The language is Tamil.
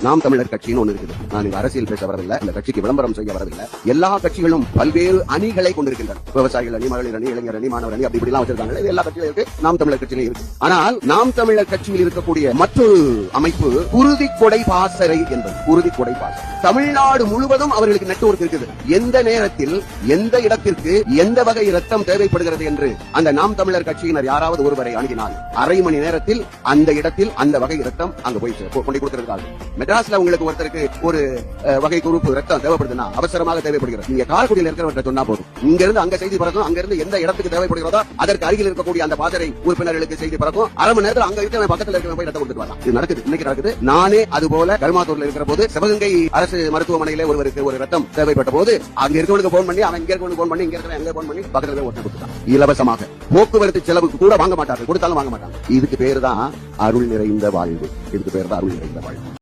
நாம் தமிழர் கட்சின்னு ஒண்ணு இருக்குது. நான் இங்க அரசியல் பேச வரவில்லை, இந்த கட்சிக்கு விளம்பரம் செய்ய வரவில்லை. எல்லா கட்சிகளும் பல்வேறு அணிகளை கொண்டிருக்கின்றன. விவசாயிகள் அணி, மகளிர் அணி, இளைஞர் அணி, மாணவர் அணி, அப்படி இப்படிலாம் வச்சிருக்காங்க. இது எல்லா கட்சியிலும் இருக்கு, நாம் தமிழர் கட்சியிலும் இருக்கு. ஆனால் நாம் தமிழர் கட்சியில் இருக்கக்கூடிய மற்றொரு அமைப்பு குருதி கொடை பாசறை என்பது. குருதி கொடை பாசறை தமிழ்நாடு முழுவதும் அவர்களுக்கு நெட்வொர்க் இருக்குது. எந்த நேரத்தில் எந்த இடத்திற்கு எந்த வகை ரத்தம் தேவைப்படுகிறது என்று அந்த நாம் தமிழர் கட்சியினர் யாராவது ஒருவரை அணுகினால் அரை மணி நேரத்தில் அந்த இடத்தில் அந்த வகை ரத்தம் அங்க போய் கொண்டு கொடுக்கிறார்கள். மெட்ராஸ்ல உங்களுக்கு ஒருத்தருக்கு ஒரு வகை குரூப் ரத்தம் தேவைப்படுதுன்னா அவசரமாக தேவைப்படுகிறது. நீங்க காரைக்குடியில் இருக்கிறவர்கிட்ட சொன்னா போதும், இங்க இருந்து அங்க செய்தி பறக்கும். அங்க இருந்து எந்த இடத்துக்கு தேவைப்படுகிறதோ அதற்கு அருகில் இருக்கக்கூடிய அந்த பாசறை உறுப்பினர்களுக்கு செய்தி பறக்கும். அரை மணி நேரத்தில் அங்க இருக்க பக்கத்தில் இருக்கிற போய் ரத்தம் கொடுத்துட்டு வரலாம். இது நடக்குது, இன்னைக்கு நடக்குது. நானே அது போல கருமாத்தூர்ல இருக்கிற போது சிவகங்கை அரசு மருத்துவமனையில ஒருவருக்கு ஒரு ரத்தம் தேவைப்பட்ட போது அங்க இருக்கவனுக்கு போன் பண்ணி, அவன் இங்க இருக்கவனுக்கு போன் பண்ணி, இங்க இருக்கிற எங்க போன் பண்ணி பக்கத்துல ஒருத்தர் கொடுத்துட்டான் இலவசமாக. போக்குவரத்து செலவுக்கு கூட வாங்க மாட்டார்கள், கொடுத்தாலும் வாங்க மாட்டாங்க. இதுக்கு பேரு தான் அருள் நிறைந்த வாழ்வு. இதுக்கு பேர் தான் அருள் நிறைந்த வாழ்வு.